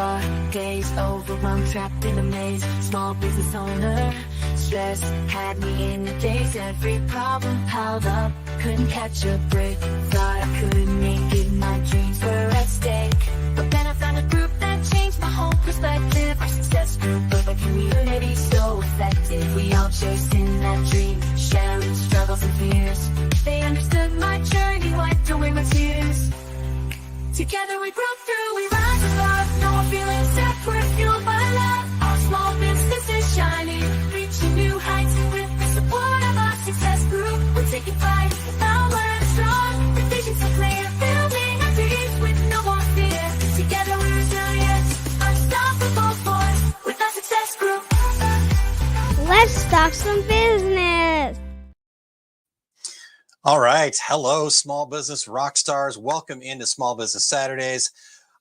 dark days, overwhelmed, trapped in a maze. Small business owner, stress had me in a daze. Every problem piled up, couldn't catch a break. Thought I couldn't make it, my dreams were at stake. But then I found a group that changed my whole perspective. Our success group of a community so effective. We all chasing that dream, sharing struggles and fears. They understood my journey, wiped away my tears. Together we broke through, we rise above. No more feeling separate, fueled by love. Our small business is shining, reaching new heights. With the support of our success group, we're taking flight. The power is strong, the vision's so clear. Building our dreams with no more fear. Together we're resilient, unstoppable force. With our success group. Let's talk some business. All right. Hello, small business rock stars. Welcome into Small Business Saturdays.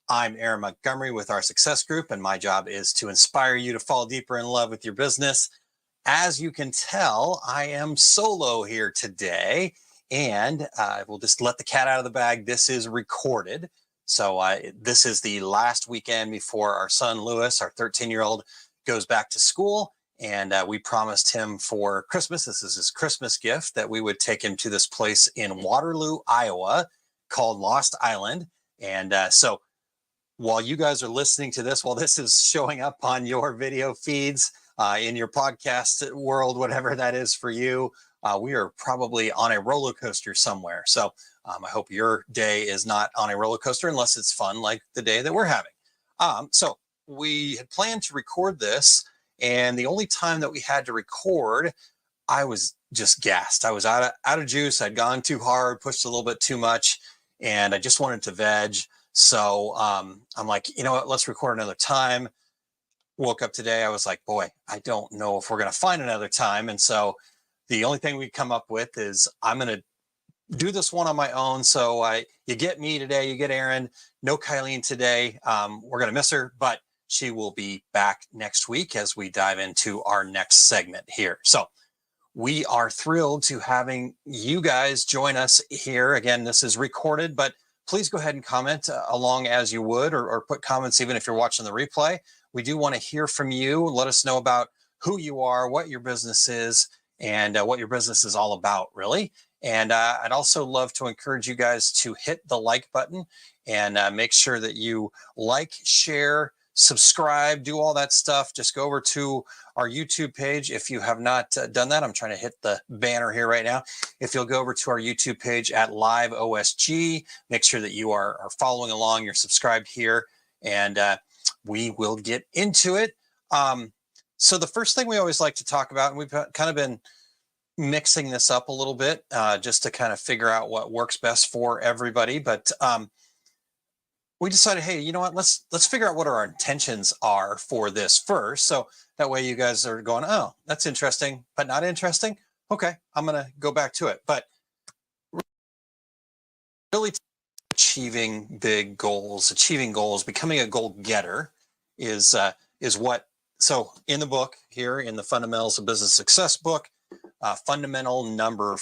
I'm Aaron Montgomery with our Success Group, and my job is to inspire you to fall deeper in love with your business. As you can tell, I am solo here today, and we'll just let the cat out of the bag. This is recorded. So this is the last weekend before our son, Lewis, our 13-year-old, goes back to school. And we promised him for Christmas, this is his Christmas gift, that we would take him to this place in Waterloo, Iowa, called Lost Island. And so while you guys are listening to this, while this is showing up on your video feeds, in your podcast world, whatever that is for you, we are probably on a roller coaster somewhere. So I hope your day is not on a roller coaster unless it's fun like the day that we're having. So we had planned to record this. And the only time that we had to record, I was just gassed. I was out of juice. I'd gone too hard, pushed a little bit too much, and I just wanted to veg. So I'm like, you know what, let's record another time. Woke up today, I was like, boy, I don't know if we're going to find another time. And so the only thing we come up with is I'm going to do this one on my own. So you get me today, you get Aaron, no Kylene today. We're going to miss her, but she will be back next week as we dive into our next segment here. So we are thrilled to having you guys join us here. Again, this is recorded, but please go ahead and comment along as you would, or put comments even if you're watching the replay. We do want to hear from you. Let us know about who you are, what your business is, and what your business is all about, really. And I'd also love to encourage you guys to hit the like button and make sure that you like, share, subscribe, do all that stuff. Just go over to our YouTube page. If you have not done that, I'm trying to hit the banner here right now. If you'll go over to our YouTube page at Live OSG, make sure that you are following along, you're subscribed here, and we will get into it. So the first thing we always like to talk about, and we've kind of been mixing this up a little bit just to kind of figure out what works best for everybody. But we decided, hey, you know what, let's figure out what our intentions are for this first. So that way you guys are going, oh, that's interesting, but not interesting. Okay, I'm going to go back to it. But really achieving big goals, becoming a goal getter is what, so in the book here, in the Fundamentals of Business Success book, fundamental number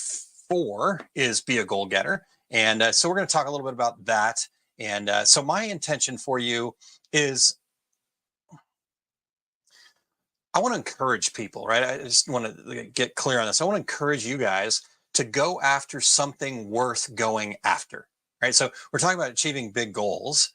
4 is be a goal getter. And so we're going to talk a little bit about that. And so my intention for you is I want to encourage people, right? I just want to get clear on this. I want to encourage you guys to go after something worth going after, right? So we're talking about achieving big goals.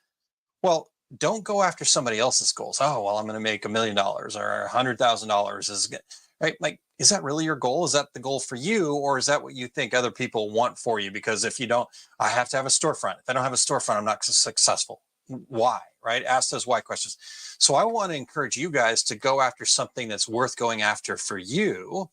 Well, don't go after somebody else's goals. Oh, well, I'm going to make $1 million or $100,000 is good, right? Like, is that really your goal? Is that the goal for you? Or is that what you think other people want for you? Because if you don't, I have to have a storefront. If I don't have a storefront, I'm not successful. Why, right? Ask those why questions. So I want to encourage you guys to go after something that's worth going after for you.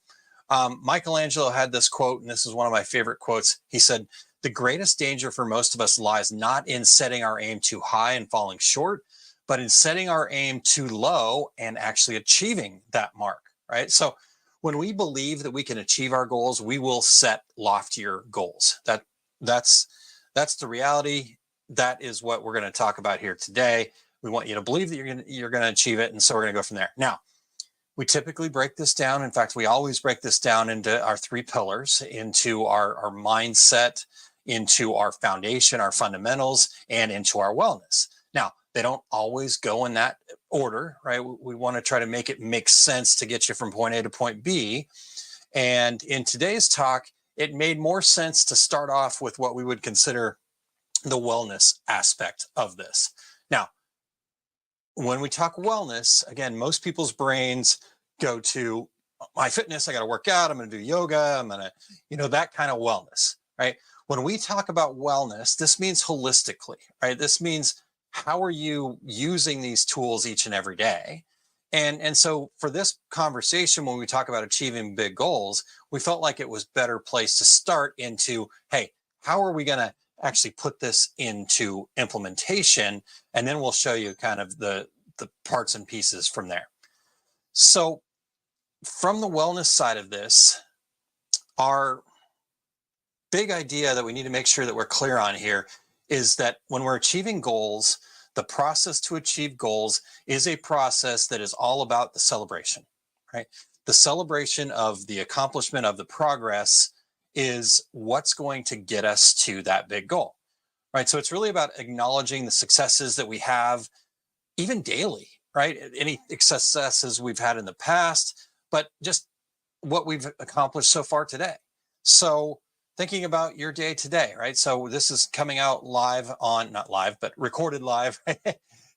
Michelangelo had this quote, and this is one of my favorite quotes. He said, the greatest danger for most of us lies not in setting our aim too high and falling short, but in setting our aim too low and actually achieving that mark, right? So when we believe that we can achieve our goals, we will set loftier goals. That's the reality. That is what we're going to talk about here today. We want you to believe that you're going to achieve it, and so we're going to go from there. Now, we typically break this down. In fact, we always break this down into our 3 pillars, into our mindset, into our foundation, our fundamentals, and into our wellness. Now, They don't always go in that order, right? We want to try to make it make sense to get you from point A to point B. And in today's talk, it made more sense to start off with what we would consider the wellness aspect of this. Now, when we talk wellness, again, most people's brains go to my fitness. I got to work out. I'm going to do yoga. I'm going to, that kind of wellness, right? When we talk about wellness, this means holistically, right? This means how are you using these tools each and every day? And so for this conversation, when we talk about achieving big goals, we felt like it was better place to start into, hey, how are we going to actually put this into implementation? And then we'll show you kind of the parts and pieces from there. So from the wellness side of this, our big idea that we need to make sure that we're clear on here is that when we're achieving goals, the process to achieve goals is a process that is all about the celebration, right? The celebration of the accomplishment of the progress is what's going to get us to that big goal, right? So it's really about acknowledging the successes that we have even daily, right? Any successes we've had in the past, but just what we've accomplished so far today. So thinking about your day today, right? So this is coming out live on, not live, but recorded live,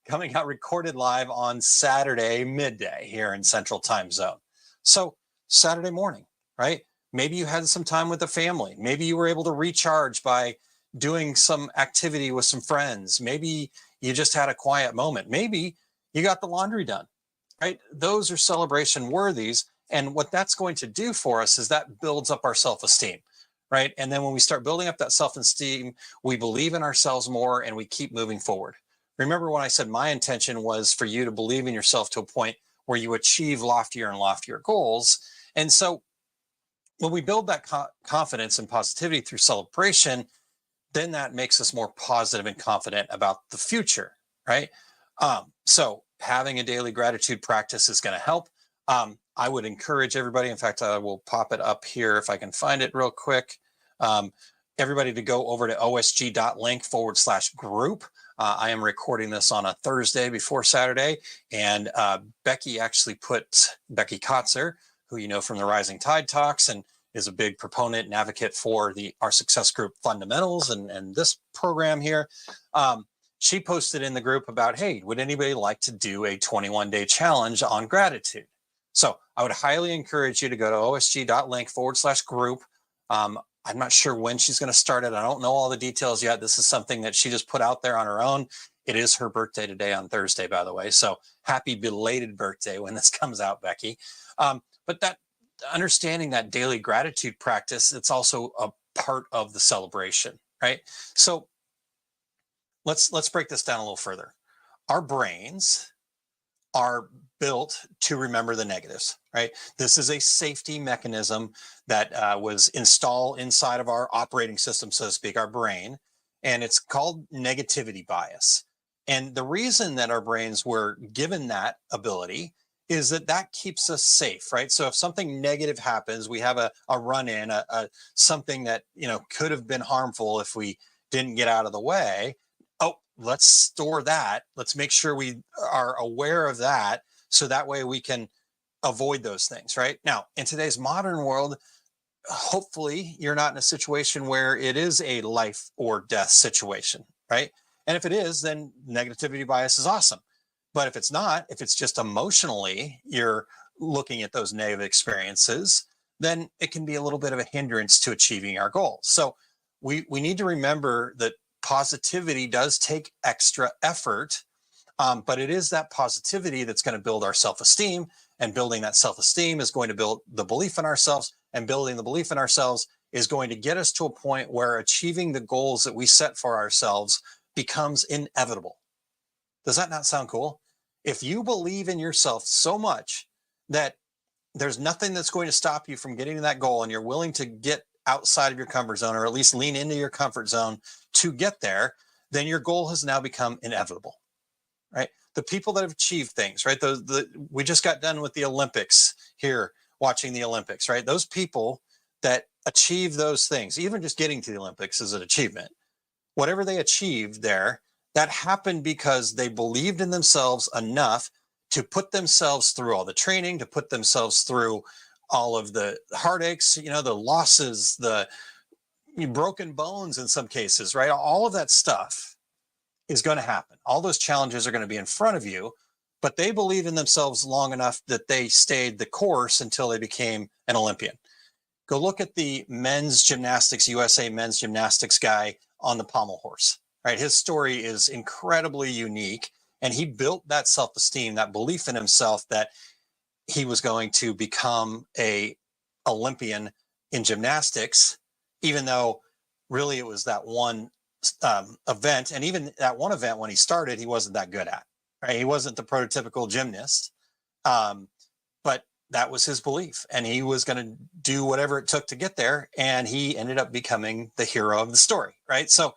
coming out recorded live on Saturday midday here in Central Time Zone. So Saturday morning, right? Maybe you had some time with the family. Maybe you were able to recharge by doing some activity with some friends. Maybe you just had a quiet moment. Maybe you got the laundry done, right? Those are celebration worthies. And what that's going to do for us is that builds up our self-esteem, right? And then when we start building up that self-esteem, we believe in ourselves more and we keep moving forward. Remember when I said my intention was for you to believe in yourself to a point where you achieve loftier and loftier goals. And so when we build that confidence and positivity through celebration, then that makes us more positive and confident about the future, right? So having a daily gratitude practice is going to help. I would encourage everybody, in fact, I will pop it up here if I can find it real quick. Everybody to go over to osg.link/group. I am recording this on a Thursday before Saturday, and Becky Kotzer, who you know from the Rising Tide Talks and is a big proponent and advocate for our success group fundamentals and this program here. She posted in the group about, hey, would anybody like to do a 21-day challenge on gratitude? So I would highly encourage you to go to osg.link/group. I'm not sure when she's going to start it. I don't know all the details yet. This is something that she just put out there on her own. It is her birthday today on Thursday, by the way. So happy belated birthday when this comes out, Becky. But that understanding that daily gratitude practice, it's also a part of the celebration, right? So let's break this down a little further. Our brains are built to remember the negatives, right? This is a safety mechanism that was installed inside of our operating system, so to speak, our brain, and it's called negativity bias. And the reason that our brains were given that ability is that keeps us safe, right? So if something negative happens, we have a run-in, something that could have been harmful if we didn't get out of the way. Oh, let's store that. Let's make sure we are aware of that, so that way we can avoid those things, right? Now, in today's modern world, hopefully you're not in a situation where it is a life or death situation, right? And if it is, then negativity bias is awesome. But if it's not, if it's just emotionally you're looking at those negative experiences, then it can be a little bit of a hindrance to achieving our goals. So we need to remember that positivity does take extra effort, but it is that positivity that's going to build our self-esteem, and building that self-esteem is going to build the belief in ourselves, and building the belief in ourselves is going to get us to a point where achieving the goals that we set for ourselves becomes inevitable. Does that not sound cool? If you believe in yourself so much that there's nothing that's going to stop you from getting to that goal, and you're willing to get outside of your comfort zone, or at least lean into your comfort zone to get there, then your goal has now become inevitable, right? The people that have achieved things, right? We just got done with the Olympics here, watching the Olympics, right? Those people that achieve those things, even just getting to the Olympics is an achievement. Whatever they achieved there, That happened because they believed in themselves enough to put themselves through all the training, to put themselves through all of the heartaches, the losses, the broken bones in some cases, right? All of that stuff is going to happen. All those challenges are going to be in front of you, but they believed in themselves long enough that they stayed the course until they became an Olympian. Go look at the men's gymnastics, USA men's gymnastics guy on the pommel horse, right? His story is incredibly unique, and he built that self-esteem, that belief in himself that he was going to become a Olympian in gymnastics, even though really it was that one event. And even that one event when he started, he wasn't that good at, right? He wasn't the prototypical gymnast, but that was his belief, and he was going to do whatever it took to get there. And he ended up becoming the hero of the story, right? So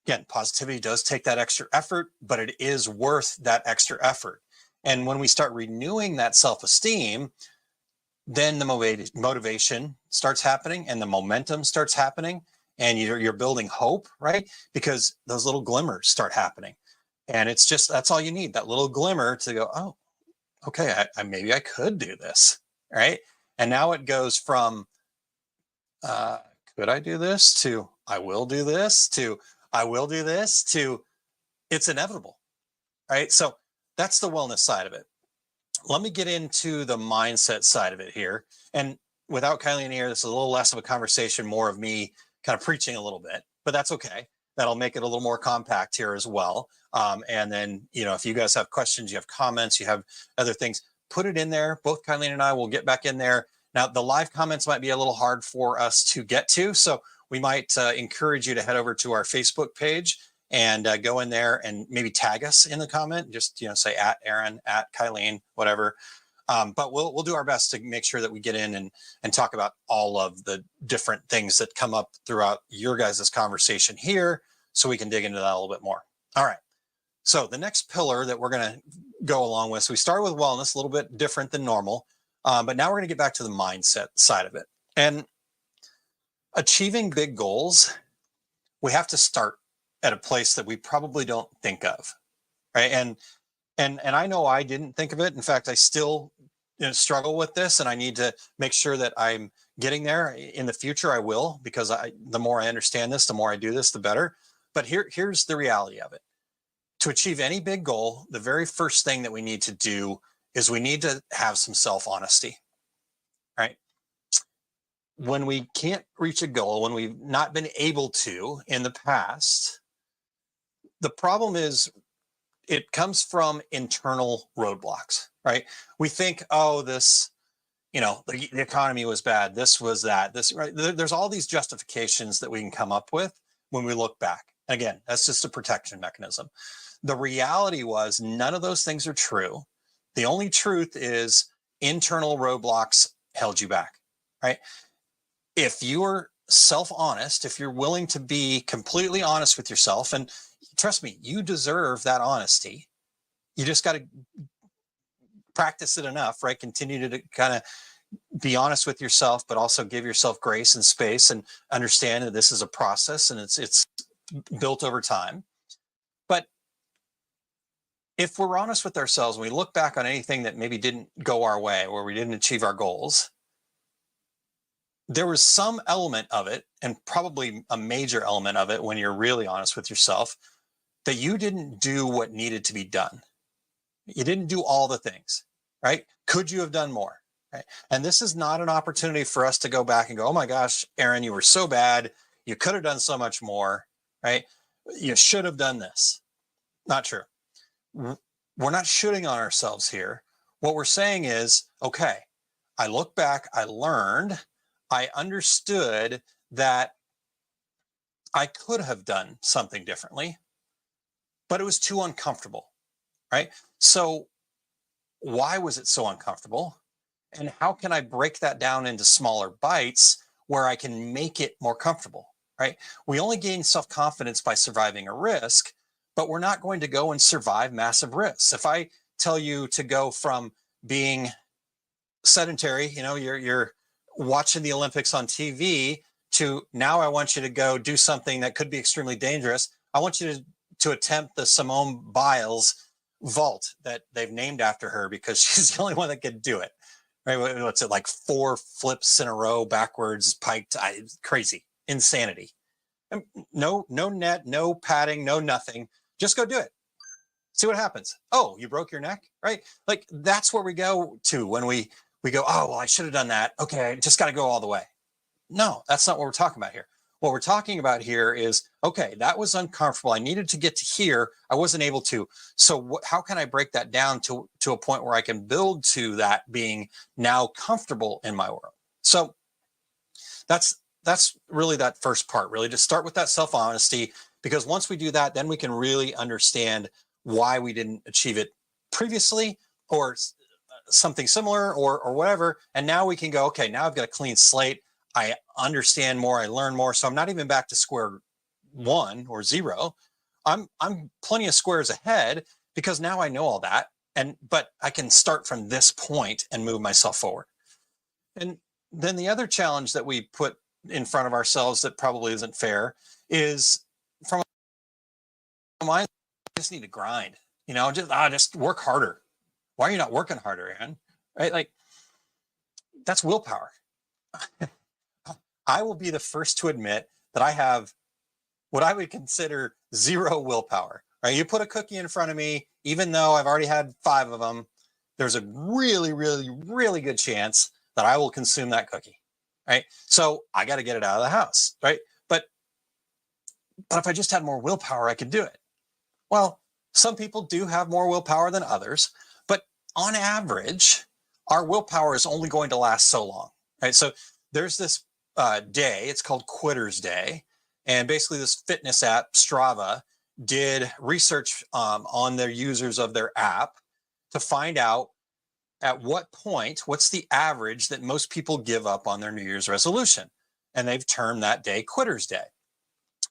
again, positivity does take that extra effort, but it is worth that extra effort. And when we start renewing that self-esteem, then the motivation starts happening and the momentum starts happening, and you're building hope, right? Because those little glimmers start happening. And it's just, that's all you need, that little glimmer to go, oh, okay, maybe I could do this, right? And now it goes from, could I do this, to I will do this, to I will do this, to it's inevitable, right? So that's the wellness side of it. Let me get into the mindset side of it here. And without Kylene here, this is a little less of a conversation, more of me kind of preaching a little bit, but that's okay. That'll make it a little more compact here as well. And then, if you guys have questions, you have comments, you have other things, put it in there. Both Kylene and I will get back in there. Now, the live comments might be a little hard for us to get to, so we might encourage you to head over to our Facebook page and go in there and maybe tag us in the comment. Just say at Aaron, at Kylene, whatever. But we'll do our best to make sure that we get in and talk about all of the different things that come up throughout your guys' conversation here, so we can dig into that a little bit more. All right. So the next pillar that we're going to go along with, so we started with wellness, a little bit different than normal, but now we're going to get back to the mindset side of it. And achieving big goals, we have to start at a place that we probably don't think of, right? And I know I didn't think of it. In fact, I still struggle with this, and I need to make sure that I'm getting there. In the future, I will, because the more I understand this, the more I do this, the better. But here's the reality of it. To achieve any big goal, the very first thing that we need to do is we need to have some self-honesty, right? When we can't reach a goal, when we've not been able to in the past, the problem is it comes from internal roadblocks, right? We think, oh, this, the economy was bad. This was that, this, right? There's all these justifications that we can come up with when we look back. Again, that's just a protection mechanism. The reality was none of those things are true. The only truth is internal roadblocks held you back, right? If you're self-honest, if you're willing to be completely honest with yourself, and trust me, you deserve that honesty. You just got to practice it enough, right? Continue to kind of be honest with yourself, but also give yourself grace and space, and understand that this is a process and it's built over time. But if we're honest with ourselves, and we look back on anything that maybe didn't go our way, or we didn't achieve our goals, there was some element of it, and probably a major element of it when you're really honest with yourself, that you didn't do what needed to be done. You didn't do all the things, right? Could you have done more? Right? And this is not an opportunity for us to go back and go, oh my gosh, Aaron, you were so bad. You could have done so much more, right? You should have done this. Not true. We're not shooting on ourselves here. What we're saying is, okay, I look back, I learned, I understood that I could have done something differently, but it was too uncomfortable, right? So why was it so uncomfortable? And how can I break that down into smaller bites where I can make it more comfortable, right? We only gain self-confidence by surviving a risk, but we're not going to go and survive massive risks. If I tell you to go from being sedentary, you're watching the Olympics on TV, to now I want you to go do something that could be extremely dangerous. I want you to attempt the Simone Biles vault that they've named after her because she's the only one that could do it. Right? What's it, like 4 flips in a row backwards, piked? Crazy, insanity. No net, no padding, no nothing. Just go do it. See what happens. Oh, you broke your neck, right? Like that's where we go to when we go, oh, well, I should have done that. Okay, I just got to go all the way. No, that's not what we're talking about here. What we're talking about here is, okay, that was uncomfortable. I needed to get to here. I wasn't able to. So how can I break that down to a point where I can build to that being now comfortable in my world? So that's really that first part, really to start with that self-honesty, because once we do that, then we can really understand why we didn't achieve it previously or something similar or whatever. And now we can go, okay, now I've got a clean slate. I understand more, I learn more. So I'm not even back to square one or zero. I'm plenty of squares ahead because now I know all that. But I can start from this point and move myself forward. And then the other challenge that we put in front of ourselves that probably isn't fair is from a mind, I just need to grind, just work harder. Why are you not working harder, Aaron? Right? Like that's willpower. I will be the first to admit that I have what I would consider zero willpower. Right? You put a cookie in front of me, even though I've already had 5 of them, there's a really, really, really good chance that I will consume that cookie. Right? So I got to get it out of the house. Right? But if I just had more willpower, I could do it. Well, some people do have more willpower than others, but on average, our willpower is only going to last so long. Right? So there's this day, it's called Quitter's Day. And basically this fitness app, Strava, did research on their users of their app to find out at what point, what's the average that most people give up on their New Year's resolution. And they've termed that day Quitter's Day.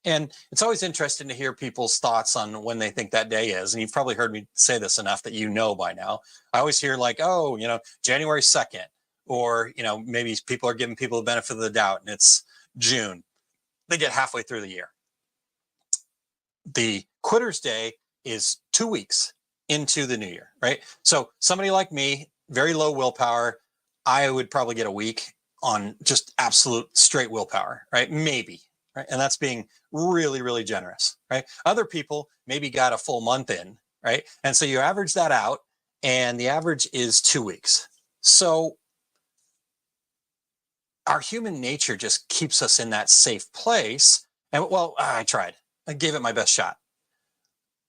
And it's always interesting to hear people's thoughts on when they think that day is. And you've probably heard me say this enough that you know by now. I always hear like, oh, January 2nd. Or, maybe people are giving people the benefit of the doubt and it's June. They get halfway through the year. The Quitter's Day is 2 weeks into the new year, right? So somebody like me, very low willpower, I would probably get a week on just absolute straight willpower, right? Maybe, right? And that's being really, really generous, right? Other people maybe got a full month in, right? And so you average that out and the average is 2 weeks. So our human nature just keeps us in that safe place. And well, I tried. I gave it my best shot.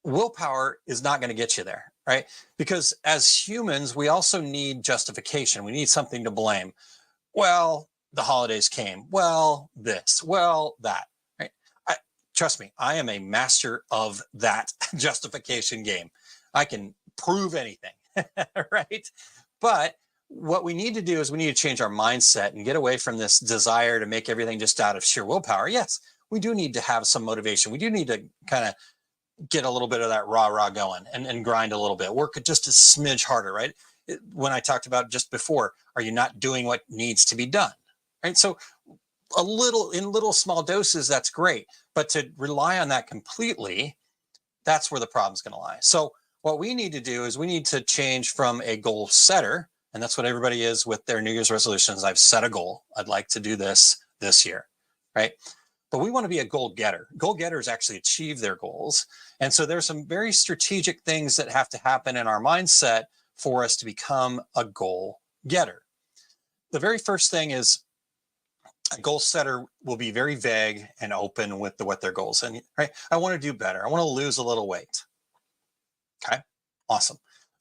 Willpower is not going to get you there, right? Because as humans, we also need justification. We need something to blame. Well, the holidays came. Well, this. Well, that. Right? Trust me, I am a master of that justification game. I can prove anything, right? But what we need to do is we need to change our mindset and get away from this desire to make everything just out of sheer willpower. Yes, we do need to have some motivation. We do need to kind of get a little bit of that rah going and grind a little bit, work just a smidge harder, right? When I talked about just before, are you not doing what needs to be done, right? So in little small doses, that's great. But to rely on that completely, that's where the problem's going to lie. So what we need to do is we need to change from a goal setter. And that's what everybody is with their New Year's resolutions. I've set a goal. I'd like to do this year, right? But we want to be a goal getter. Goal getters actually achieve their goals. And so there's some very strategic things that have to happen in our mindset for us to become a goal getter. The very first thing is a goal setter will be very vague and open with what their goals are. Right? I want to do better. I want to lose a little weight. Okay, awesome.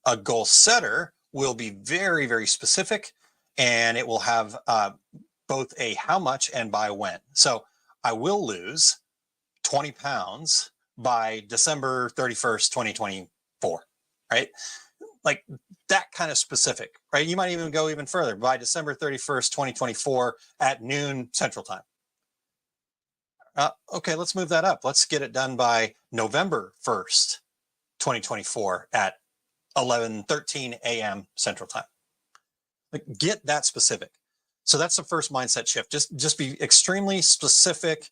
A goal setter will be very, very specific, and it will have both a how much and by when. So I will lose 20 pounds by December 31st, 2024, right? Like that kind of specific, right? You might even go even further, by December 31st, 2024 at noon Central Time. Okay, let's move that up. Let's get it done by November 1st, 2024 at 11:13 a.m. Central Time. Like, get that specific. So that's the first mindset shift. Just be extremely specific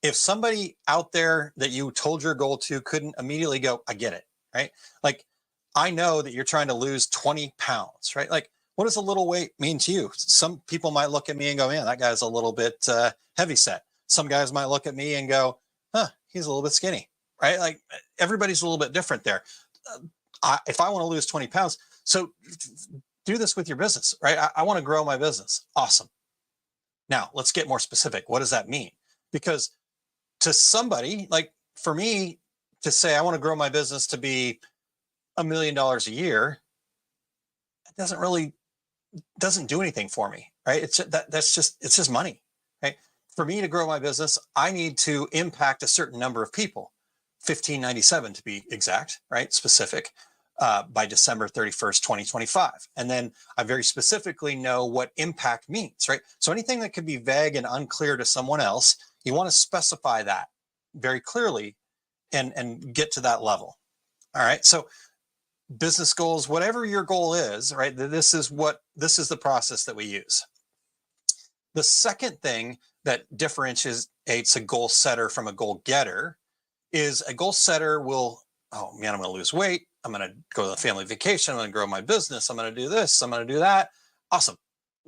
if somebody out there that you told your goal to couldn't immediately go, I get it, right? Like, I know that you're trying to lose 20 pounds, right? Like, what does a little weight mean to you? Some people might look at me and go, man, that guy's a little bit heavy set. Some guys might look at me and go, huh, he's a little bit skinny, right? Like, everybody's a little bit different there. If I want to lose 20 pounds, so do this with your business, right? I want to grow my business. Awesome. Now let's get more specific. What does that mean? Because to somebody, like for me to say, I want to grow my business to be $1 million a year, it doesn't do anything for me, right? It's just money, right? For me to grow my business, I need to impact a certain number of people, 1597 to be exact, right? Specific, by December 31st, 2025. And then I very specifically know what impact means, right? So anything that could be vague and unclear to someone else, you want to specify that very clearly and get to that level. All right. So business goals, whatever your goal is, right? This is the process that we use. The second thing that differentiates a goal setter from a goal getter is a goal setter will, oh man, I'm going to lose weight. I'm going to go to a family vacation. I'm going to grow my business. I'm going to do this. I'm going to do that. Awesome.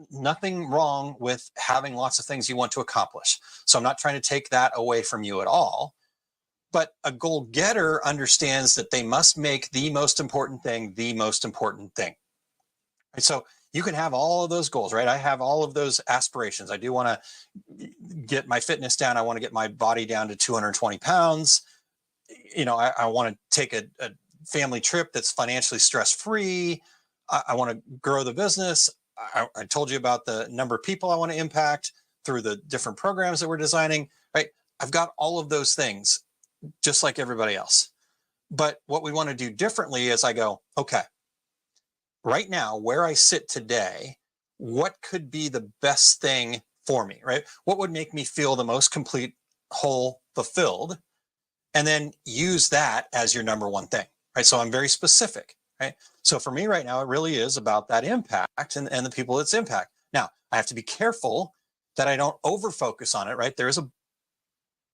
Nothing wrong with having lots of things you want to accomplish. So I'm not trying to take that away from you at all. But a goal getter understands that they must make the most important thing the most important thing. And so you can have all of those goals, right? I have all of those aspirations. I do want to get my fitness down. I want to get my body down to 220 pounds. You know, I want to take a family trip that's financially stress-free. I want to grow the business. I told you about the number of people I want to impact through the different programs that we're designing, right? I've got all of those things just like everybody else. But what we want to do differently is I go, okay, right now, where I sit today, what could be the best thing for me, right? What would make me feel the most complete, whole, fulfilled? And then use that as your number one thing, right? So I'm very specific, right? So for me right now, it really is about that impact and the people it's impact. Now, I have to be careful that I don't over-focus on it, right? There is a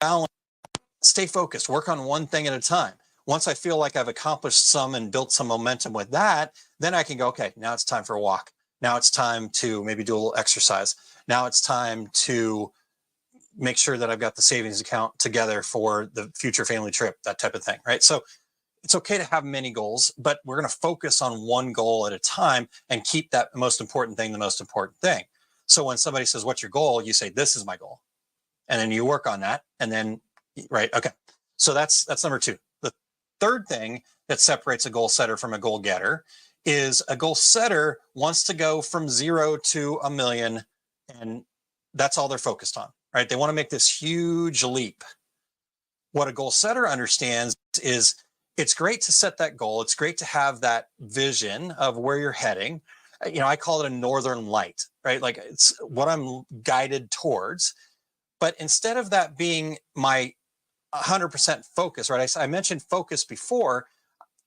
balance. Stay focused, work on one thing at a time. Once I feel like I've accomplished some and built some momentum with that, then I can go, okay, now it's time for a walk. Now it's time to maybe do a little exercise. Now it's time to make sure that I've got the savings account together for the future family trip, that type of thing, right? So it's okay to have many goals, but we're going to focus on one goal at a time and keep that most important thing the most important thing. So when somebody says, what's your goal? You say, this is my goal. And then you work on that. And then, right, okay. So that's number two. The third thing that separates a goal setter from a goal getter is a goal setter wants to go from 0 to 1 million, and that's all they're focused on, right? They want to make this huge leap. What a goal setter understands is it's great to set that goal. It's great to have that vision of where you're heading. You know, I call it a northern light, right? Like it's what I'm guided towards. But instead of that being my 100% focus, right? I mentioned focus before.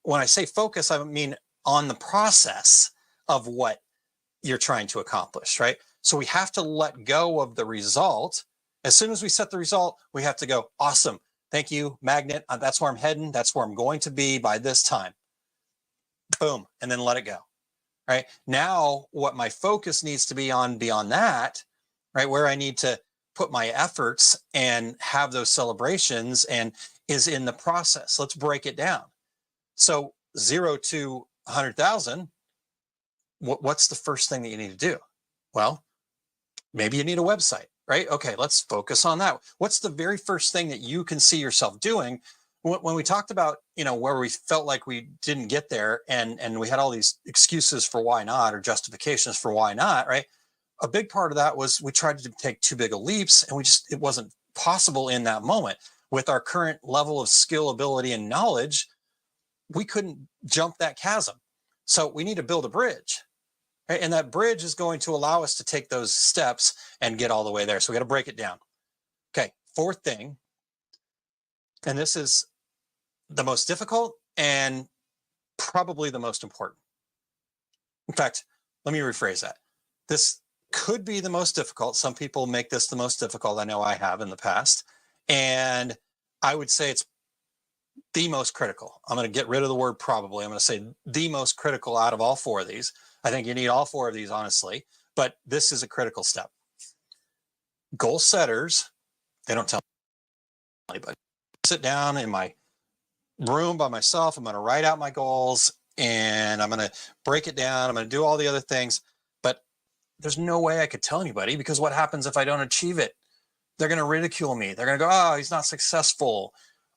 When I say focus, I mean on the process of what you're trying to accomplish, right? So we have to let go of the result. As soon as we set the result, we have to go, awesome. Thank you, magnet. That's where I'm heading. That's where I'm going to be by this time. Boom. And then let it go, right? Now, what my focus needs to be on beyond that, right? Where I need to put my efforts and have those celebrations and is in the process. Let's break it down. So 0 to 100,000, what's the first thing that you need to do? Well, maybe you need a website, right? Okay, let's focus on that. What's the very first thing that you can see yourself doing? When we talked about, you know, where we felt like we didn't get there and we had all these excuses for why not or justifications for why not, right? A big part of that was we tried to take too big of leaps and it wasn't possible in that moment. With our current level of skill, ability, and knowledge, we couldn't jump that chasm. So we need to build a bridge. Right? And that bridge is going to allow us to take those steps and get all the way there. So we got to break it down. Okay, fourth thing, and this is the most difficult and probably the most important. In fact, let me rephrase that. This could be the most difficult. Some people make this the most difficult. I know I have in the past. And I would say it's the most critical. I'm going to get rid of the word probably. I'm going to say the most critical out of all four of these. I think you need all four of these, honestly, but this is a critical step. Goal setters, they don't tell anybody. Sit down in my room by myself. I'm going to write out my goals and I'm going to break it down. I'm going to do all the other things, but there's no way I could tell anybody, because what happens if I don't achieve it? They're going to ridicule me. They're going to go, oh, he's not successful.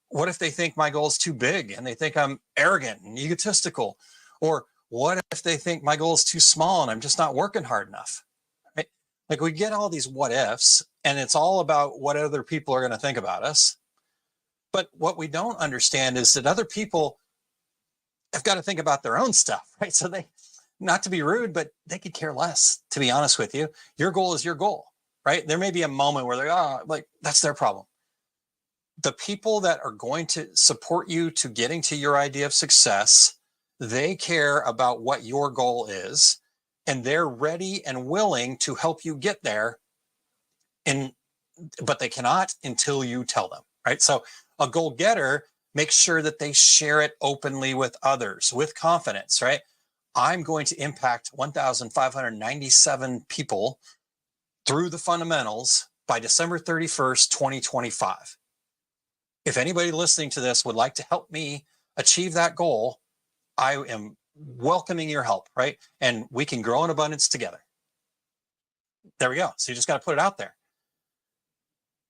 What if they think my goal is too big and they think I'm arrogant and egotistical? Or what if they think my goal is too small and I'm just not working hard enough? Right? Like, we get all these what ifs, and it's all about what other people are going to think about us. But what we don't understand is that other people have got to think about their own stuff, right? So they, not to be rude, but they could care less, to be honest with you. Your goal is your goal, right? There may be a moment where they're, oh, like, that's their problem. The people that are going to support you to getting to your idea of success, they care about what your goal is, and they're ready and willing to help you get there. But they cannot until you tell them, right? So a goal getter makes sure that they share it openly with others with confidence, right? I'm going to impact 1,597 people through the fundamentals by December 31st, 2025. If anybody listening to this would like to help me achieve that goal, I am welcoming your help, right? And we can grow in abundance together. There we go. So you just got to put it out there.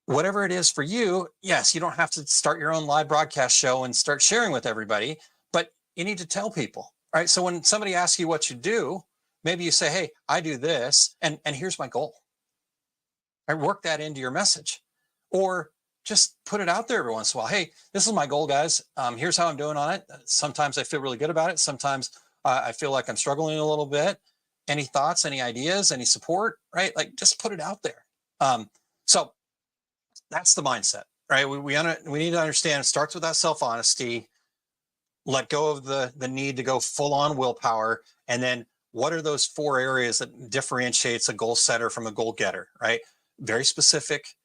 Whatever it is for you, yes, you don't have to start your own live broadcast show and start sharing with everybody, but you need to tell people, right? So when somebody asks you what you do, maybe you say, hey, I do this, and here's my goal. I work that into your message. Or just put it out there every once in a while. Hey, this is my goal, guys. Here's how I'm doing on it. Sometimes I feel really good about it. Sometimes I feel like I'm struggling a little bit. Any thoughts, any ideas, any support, right? Like, just put it out there. So that's the mindset, right? We need to understand it starts with that self-honesty. Let go of the need to go full on willpower. And then what are those four areas that differentiates a goal setter from a goal getter, right? Very specific,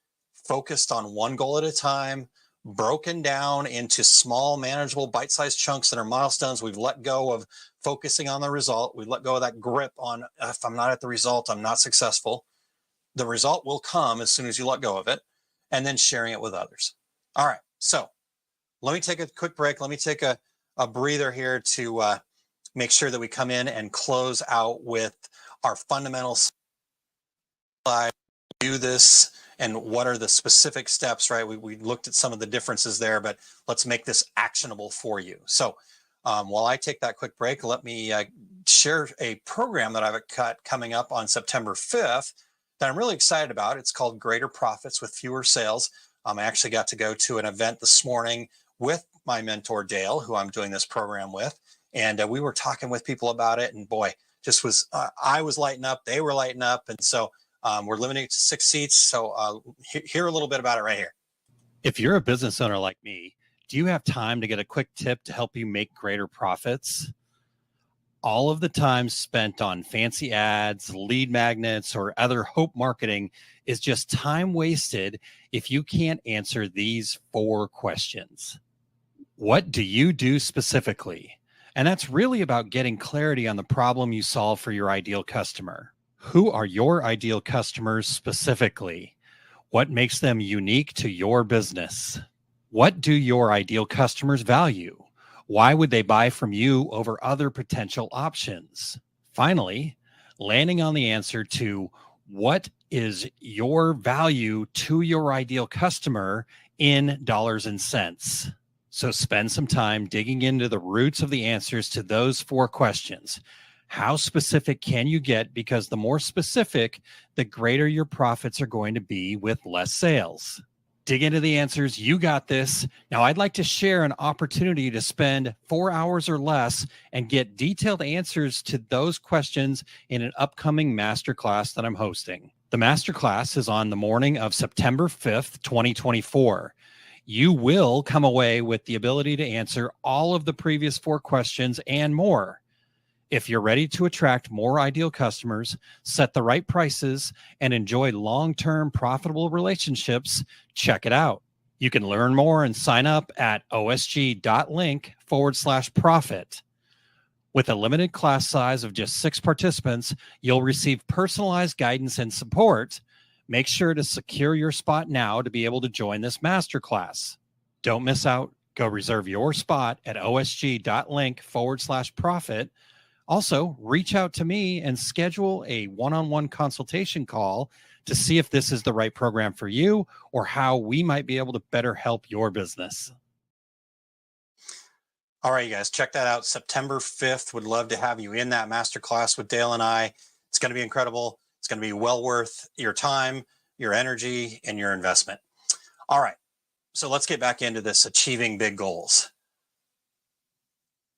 focused on one goal at a time, broken down into small, manageable, bite-sized chunks that are milestones. We've let go of focusing on the result. We've let go of that grip on, if I'm not at the result, I'm not successful. The result will come as soon as you let go of it, and then sharing it with others. All right, so let me take a quick break. Let me take a breather here to make sure that we come in and close out with our fundamentals. Do this, and what are the specific steps, right? We looked at some of the differences there, but let's make this actionable for you. So while I take that quick break, let me share a program that I've got coming up on September 5th that I'm really excited about. It's called Greater Profits with Fewer Sales. I actually got to go to an event this morning with my mentor, Dale, who I'm doing this program with. And we were talking with people about it, and boy, just was, I was lighting up, they were lighting up. And so we're limiting it to 6 seats. So hear a little bit about it right here. If you're a business owner like me, do you have time to get a quick tip to help you make greater profits? All of the time spent on fancy ads, lead magnets, or other hope marketing is just time wasted if you can't answer these 4 questions. What do you do specifically? And that's really about getting clarity on the problem you solve for your ideal customer. Who are your ideal customers specifically? What makes them unique to your business? What do your ideal customers value? Why would they buy from you over other potential options? Finally, landing on the answer to what is your value to your ideal customer in dollars and cents. So spend some time digging into the roots of the answers to those 4 questions. How specific can you get? Because the more specific, the greater your profits are going to be with less sales. Dig into the answers. You got this. Now, I'd like to share an opportunity to spend 4 hours or less and get detailed answers to those questions in an upcoming masterclass that I'm hosting. The masterclass is on the morning of September 5th, 2024. You will come away with the ability to answer all of the previous 4 questions and more. If you're ready to attract more ideal customers, set the right prices, and enjoy long-term profitable relationships, check it out. You can learn more and sign up at osg.link/profit. With a limited class size of just 6 participants, you'll receive personalized guidance and support. Make sure to secure your spot now to be able to join this masterclass. Don't miss out. Go reserve your spot at osg.link/profit. Also, reach out to me and schedule a one-on-one consultation call to see if this is the right program for you or how we might be able to better help your business. All right, you guys, check that out. September 5th. Would love to have you in that masterclass with Dale and I. It's going to be incredible. It's going to be well worth your time, your energy, and your investment. All right, so let's get back into this achieving big goals.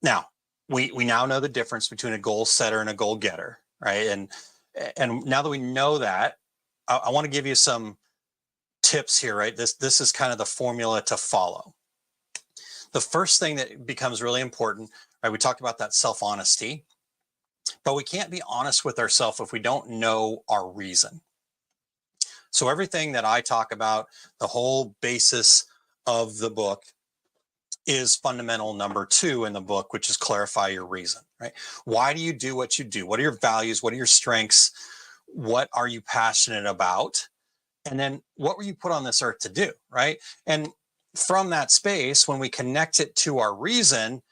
Now, we now know the difference between a goal setter and a goal getter, right? And now that we know that, I want to give you some tips here, right? This is kind of the formula to follow. The first thing that becomes really important, right? We talked about that self-honesty, but we can't be honest with ourselves if we don't know our reason. So everything that I talk about, the whole basis of the book, is fundamental number 2 in the book, which is clarify your reason, right? Why do you do what you do? What are your values? What are your strengths? What are you passionate about? And then what were you put on this earth to do, right? And from that space, when we connect it to our reason,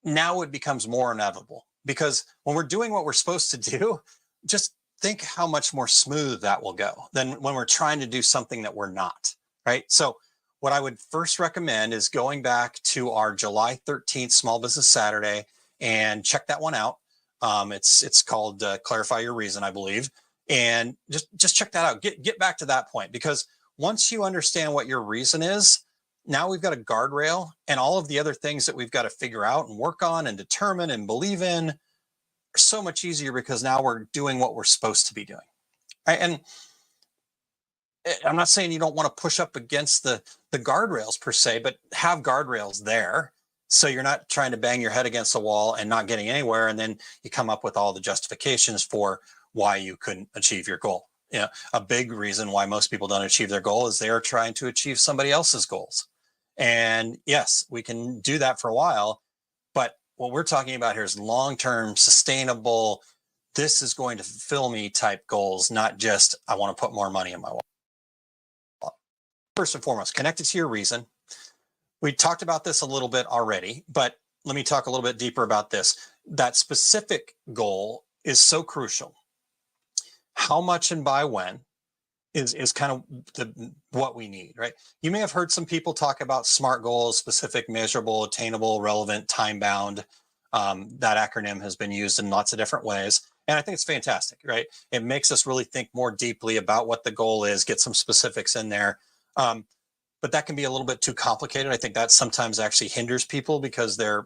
now it becomes more inevitable. Because when we're doing what we're supposed to do, just think how much more smooth that will go than when we're trying to do something that we're not, right? So what I would first recommend is going back to our July 13th Small Business Saturday and check that one out. It's called Clarify Your Reason, I believe. And just check that out. Get back to that point, because once you understand what your reason is, now we've got a guardrail, and all of the other things that we've got to figure out and work on and determine and believe in are so much easier, because now we're doing what we're supposed to be doing. Right? And I'm not saying you don't want to push up against the guardrails per se, but have guardrails there so you're not trying to bang your head against the wall and not getting anywhere, and then you come up with all the justifications for why you couldn't achieve your goal. You know, a big reason why most people don't achieve their goal is they are trying to achieve somebody else's goals. And yes, we can do that for a while, but what we're talking about here is long-term, sustainable, this is going to fulfill me type goals, not just I want to put more money in my wallet. First and foremost, connect it to your reason. We talked about this a little bit already, but let me talk a little bit deeper about this. That specific goal is so crucial. How much and by when is kind of what we need, right? You may have heard some people talk about SMART goals: specific, measurable, attainable, relevant, time-bound. That acronym has been used in lots of different ways. And I think it's fantastic, right? It makes us really think more deeply about what the goal is, get some specifics in there. But that can be a little bit too complicated. I think that sometimes actually hinders people because they're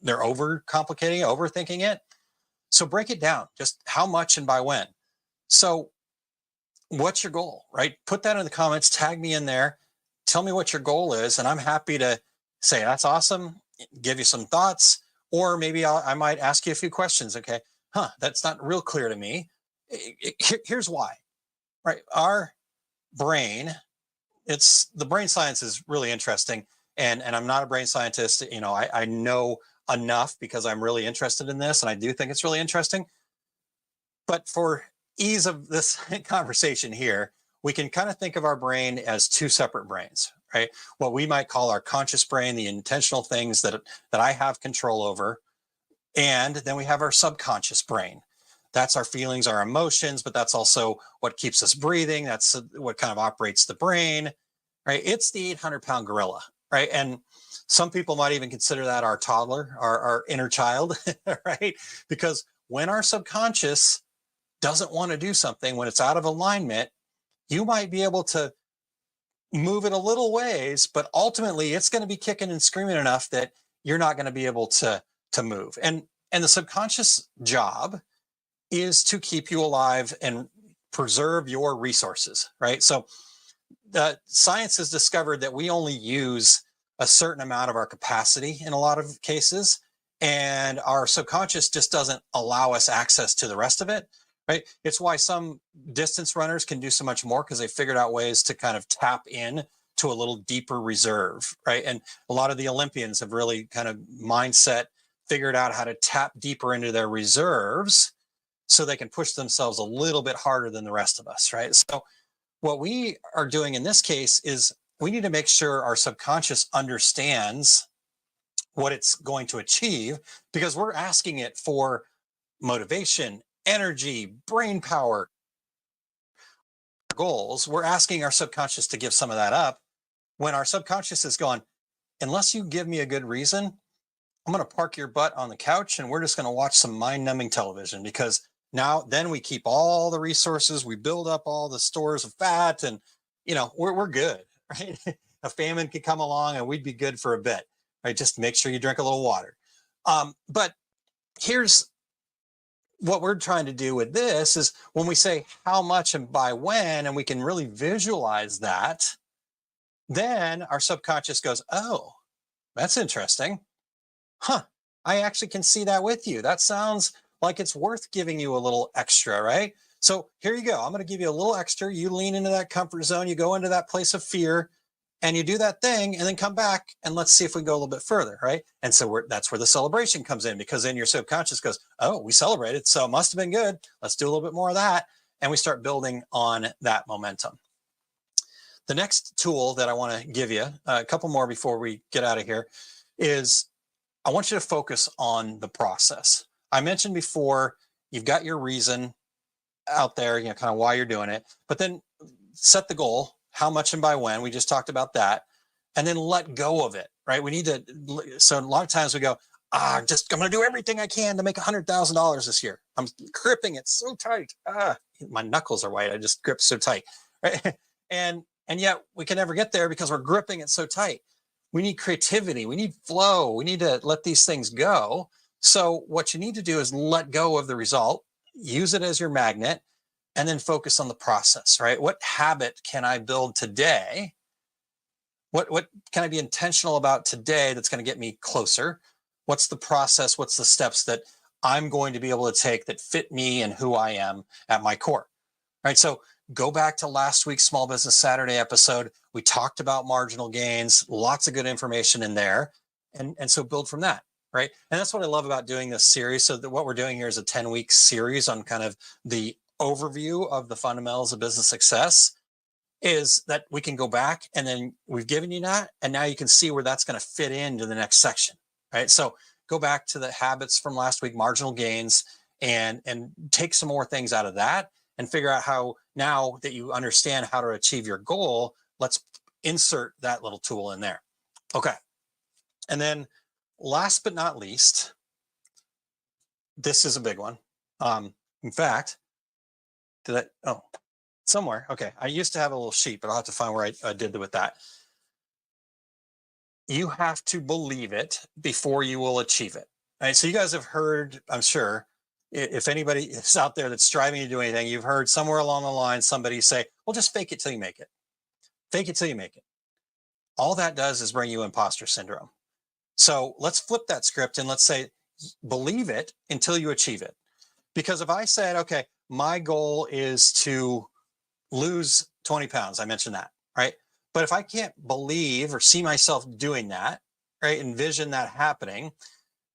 overcomplicating, overthinking it. So break it down, just how much and by when. So what's your goal, right? Put that in the comments, tag me in there, tell me what your goal is, and I'm happy to say, that's awesome, give you some thoughts, or maybe I might ask you a few questions. Okay, that's not real clear to me. Here's why, right? Our brain, the brain science is really interesting, and I'm not a brain scientist. You know, I know enough because I'm really interested in this, and I do think it's really interesting. But for ease of this conversation here, we can kind of think of our brain as 2 separate brains, right? What we might call our conscious brain, the intentional things that I have control over. And then we have our subconscious brain. That's our feelings, our emotions, but that's also what keeps us breathing. That's what kind of operates the brain, right? It's the 800-pound gorilla, right? And some people might even consider that our toddler, our inner child, right? Because when our subconscious doesn't want to do something, when it's out of alignment, you might be able to move it a little ways, but ultimately it's going to be kicking and screaming enough that you're not going to be able to move. And the subconscious job is to keep you alive and preserve your resources, right? So the science has discovered that we only use a certain amount of our capacity in a lot of cases, and our subconscious just doesn't allow us access to the rest of it. Right? It's why some distance runners can do so much more, because they figured out ways to kind of tap in to a little deeper reserve, right? And a lot of the Olympians have really kind of mindset figured out how to tap deeper into their reserves so they can push themselves a little bit harder than the rest of us, right? So what we are doing in this case is we need to make sure our subconscious understands what it's going to achieve, because we're asking it for motivation, energy, brain power, goals. We're asking our subconscious to give some of that up when our subconscious is going, unless you give me a good reason, I'm going to park your butt on the couch and we're just going to watch some mind-numbing television, because now then we keep all the resources, we build up all the stores of fat, and we're good, right? A famine could come along and we'd be good for a bit, right? Just make sure you drink a little water. But here's what we're trying to do with this is when we say how much and by when, and we can really visualize that, then our subconscious goes, oh, that's interesting. Huh, I actually can see that with you. That sounds like it's worth giving you a little extra, right? So here you go. I'm going to give you a little extra. You lean into that comfort zone. You go into that place of fear and you do that thing and then come back and let's see if we can go a little bit further, right? And so that's where the celebration comes in, because then your subconscious goes, oh, we celebrated, so it must have been good. Let's do a little bit more of that. And we start building on that momentum. The next tool that I want to give you, a couple more before we get out of here, is I want you to focus on the process. I mentioned before, you've got your reason out there, kind of why you're doing it, but then set the goal, how much and by when. We just talked about that. And then let go of it, right? We need to, so a lot of times we go, I'm going to do everything I can to make $100,000 this year. I'm gripping it so tight. My knuckles are white. I just grip so tight, right? And yet we can never get there because we're gripping it so tight. We need creativity. We need flow. We need to let these things go. So what you need to do is let go of the result, use it as your magnet, and then focus on the process, right? What habit can I build today? What can I be intentional about today that's going to get me closer? What's the process? What's the steps that I'm going to be able to take that fit me and who I am at my core, right? So go back to last week's Small Business Saturday episode. We talked about marginal gains, lots of good information in there. And so build from that, right? And that's what I love about doing this series. So what we're doing here is a 10-week series on kind of the overview of the fundamentals of business success, is that we can go back and then we've given you that. And now you can see where that's going to fit into the next section, right? So go back to the habits from last week, marginal gains, and take some more things out of that and figure out how, now that you understand how to achieve your goal, let's insert that little tool in there. Okay. And then last but not least, this is a big one. In fact, somewhere. Okay. I used to have a little sheet, but I'll have to find where I did with that. You have to believe it before you will achieve it. Right. So you guys have heard, I'm sure, if anybody is out there that's striving to do anything, you've heard somewhere along the line somebody say, well, just fake it till you make it. Fake it till you make it. All that does is bring you imposter syndrome. So let's flip that script and let's say, believe it until you achieve it. Because if I said, okay, my goal is to lose 20 pounds, I mentioned that, right? But if I can't believe or see myself doing that, right, envision that happening,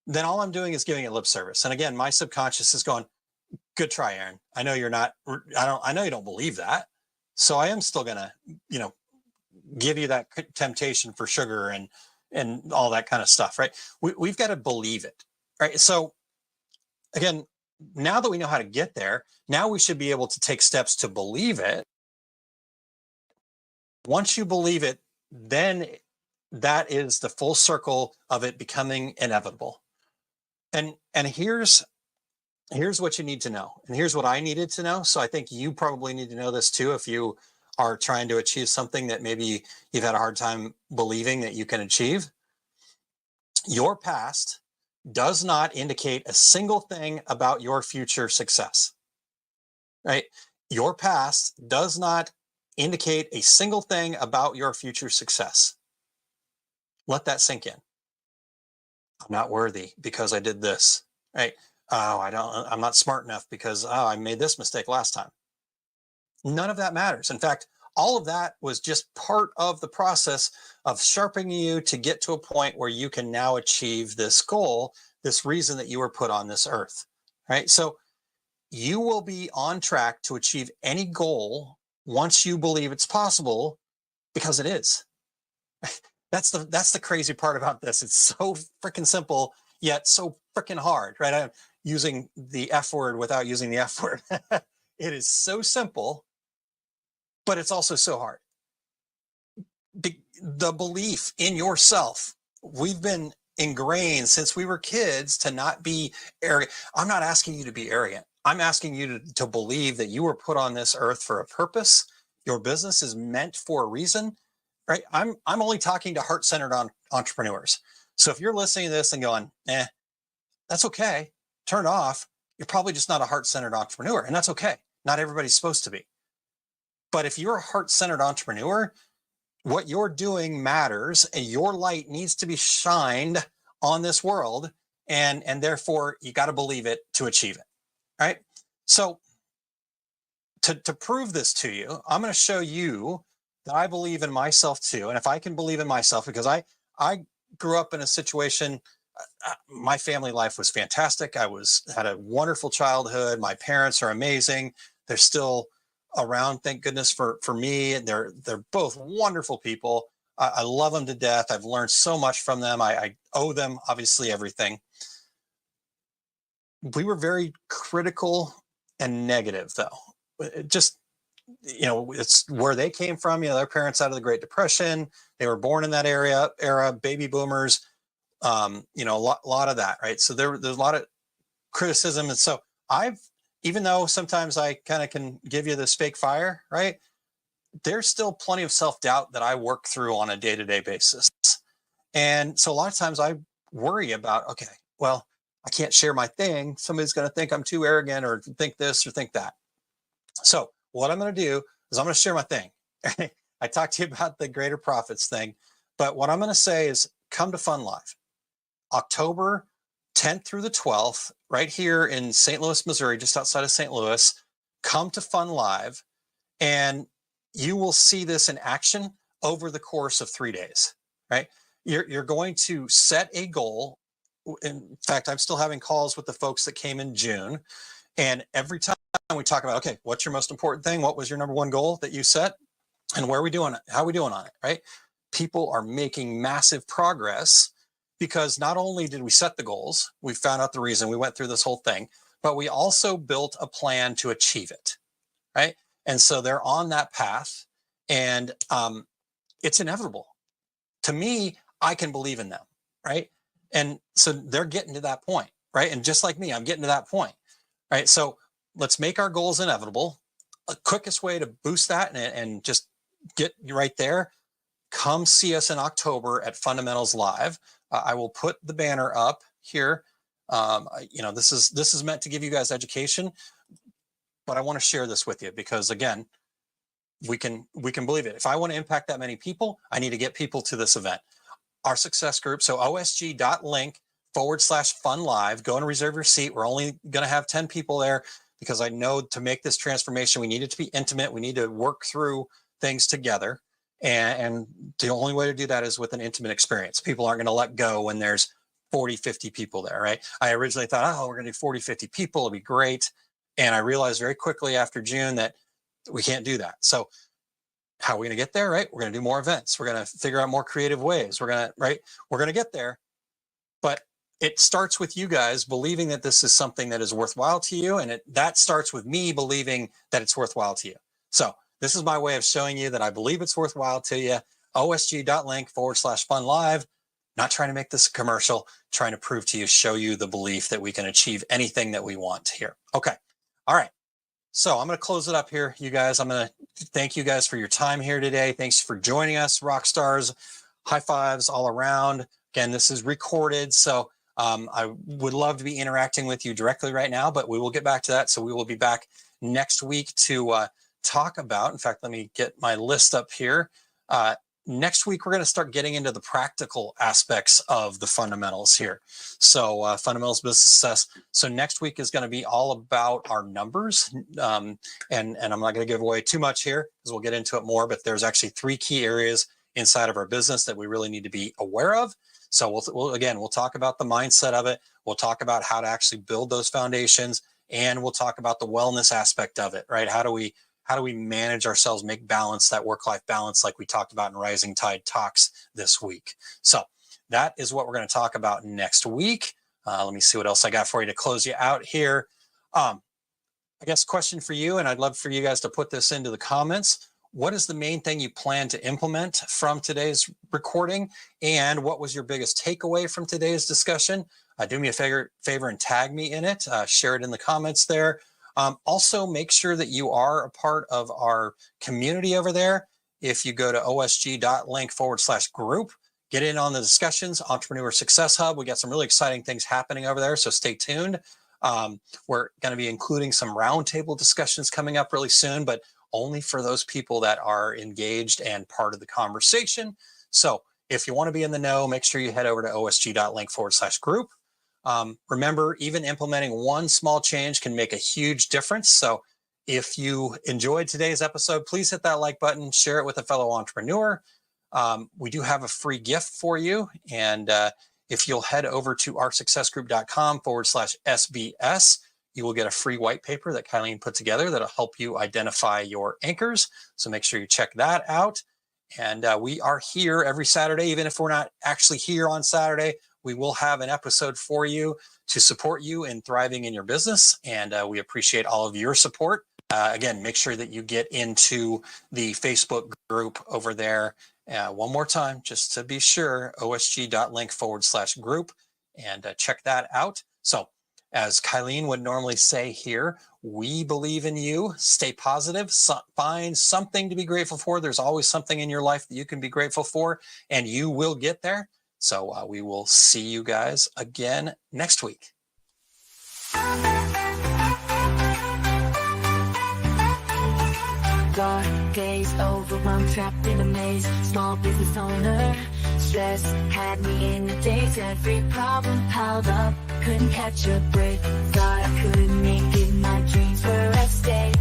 then all I'm doing is giving it lip service. And again, my subconscious is going, good try, Aaron. I know you're not, I know you don't believe that. So I am still going to, give you that temptation for sugar and all that kind of stuff, right? We've got to believe it, right? So again, now that we know how to get there, now we should be able to take steps to believe it. Once you believe it, then that is the full circle of it becoming inevitable. And here's what you need to know. And here's what I needed to know. So I think you probably need to know this too, if you are trying to achieve something that maybe you've had a hard time believing that you can achieve. Your past does not indicate a single thing about your future success, right? Your past does not indicate a single thing about your future success. Let that sink in. I'm not worthy because I did this, right? I'm not smart enough because I made this mistake last time. None of that matters. In fact, all of that was just part of the process of sharpening you to get to a point where you can now achieve this goal, this reason that you were put on this earth, right? So you will be on track to achieve any goal once you believe it's possible, because it is. That's the crazy part about this. It's so freaking simple, yet so freaking hard, right? I'm using the F word without using the F word. It is so simple, but it's also so hard. The belief in yourself, we've been ingrained since we were kids to not be arrogant. I'm not asking you to be arrogant. I'm asking you to believe that you were put on this earth for a purpose. Your business is meant for a reason, right? I'm only talking to heart-centered entrepreneurs. So if you're listening to this and going, that's okay, turn it off. You're probably just not a heart-centered entrepreneur, and that's okay. Not everybody's supposed to be. But if you're a heart-centered entrepreneur, what you're doing matters, and your light needs to be shined on this world, and therefore you got to believe it to achieve it, right? So to prove this to you, I'm going to show you that I believe in myself too. And if I can believe in myself, because I grew up in a situation, my family life was fantastic. Had a wonderful childhood. My parents are amazing. They're still around, thank goodness for me. And they're both wonderful people. I love them to death. I've learned so much from them. I owe them obviously everything. We were very critical and negative, though. It just, it's where they came from. Their parents out of the Great Depression. They were born in that era, baby boomers. A lot of that, right? So there's a lot of criticism. And so even though sometimes I kind of can give you this fake fire, right? There's still plenty of self-doubt that I work through on a day-to-day basis. And so a lot of times I worry about, okay, well, I can't share my thing. Somebody's going to think I'm too arrogant or think this or think that. So what I'm going to do is I'm going to share my thing. I talked to you about the greater profits thing, but what I'm going to say is come to Fun Live. October 10th through the 12th, right here in St. Louis, Missouri, just outside of St. Louis. Come to Fun Live, and you will see this in action over the course of 3 days, right? You're going to set a goal. In fact, I'm still having calls with the folks that came in June, and every time we talk about, okay, what's your most important thing? What was your number one goal that you set? And where are we doing it? How are we doing on it, right? People are making massive progress, because not only did we set the goals, we found out the reason, we went through this whole thing, but we also built a plan to achieve it, right? And so they're on that path, and it's inevitable. To me, I can believe in them, right? And so they're getting to that point, right? And just like me, I'm getting to that point, right? So let's make our goals inevitable. The quickest way to boost that and just get right there, come see us in October at Fundamentals Live. I will put the banner up here. This is meant to give you guys education, but I want to share this with you because, again, we can believe it. If I want to impact that many people, I need to get people to this event. Our success group, so osg.link/fun live. Go and reserve your seat. We're only going to have 10 people there because I know to make this transformation, we need it to be intimate. We need to work through things together. And the only way to do that is with an intimate experience. People aren't going to let go when there's 40, 50 people there, right? I originally thought, we're going to do 40, 50 people. It'll be great. And I realized very quickly after June that we can't do that. So how are we going to get there, right? We're going to do more events. We're going to figure out more creative ways. We're going to get there. But it starts with you guys believing that this is something that is worthwhile to you. And that starts with me believing that it's worthwhile to you. So this is my way of showing you that I believe it's worthwhile to you. osg.link/fun live. Not trying to make this a commercial, trying to prove to you, show you the belief that we can achieve anything that we want here. Okay. All right. So I'm going to close it up here, you guys. I'm going to thank you guys for your time here today. Thanks for joining us, rock stars. High fives all around. Again, this is recorded, so I would love to be interacting with you directly right now, but we will get back to that. So we will be back next week to talk about, in fact, let me get my list up here. next week, we're going to start getting into the practical aspects of the fundamentals here. So fundamentals business success. So next week is going to be all about our numbers. And I'm not going to give away too much here because we'll get into it more, but there's actually 3 key areas inside of our business that we really need to be aware of. So we'll talk about the mindset of it. We'll talk about how to actually build those foundations, and we'll talk about the wellness aspect of it, right? How do we manage ourselves, make balance, that work-life balance, like we talked about in Rising Tide Talks this week. So that is what we're going to talk about next week. Let me see what else I got for you to close you out here. I guess question for you, and I'd love for you guys to put this into the comments. What is the main thing you plan to implement from today's recording? And what was your biggest takeaway from today's discussion? Do me a favor and tag me in it. Share it in the comments there. Also, make sure that you are a part of our community over there. If you go to osg.link/group, get in on the discussions, Entrepreneur Success Hub. We got some really exciting things happening over there, so stay tuned. We're going to be including some roundtable discussions coming up really soon, but only for those people that are engaged and part of the conversation. So if you want to be in the know, make sure you head over to osg.link/group. Remember, even implementing one small change can make a huge difference. So if you enjoyed today's episode, please hit that like button, share it with a fellow entrepreneur. We do have a free gift for you. And if you'll head over to oursuccessgroup.com/SBS, you will get a free white paper that Kylene put together that'll help you identify your anchors. So make sure you check that out. And we are here every Saturday. Even if we're not actually here on Saturday, we will have an episode for you to support you in thriving in your business. And we appreciate all of your support. Again, make sure that you get into the Facebook group over there. One more time, just to be sure, osg.link/group, and check that out. So as Kylene would normally say here, we believe in you. Stay positive. Find something to be grateful for. There's always something in your life that you can be grateful for, and you will get there. So we will see you guys again next week. Dark days, overwhelmed, trapped in a maze. Small business owner, stress had me in a daze. Every problem piled up, couldn't catch a break. Thought I couldn't make it, my dreams were at stake.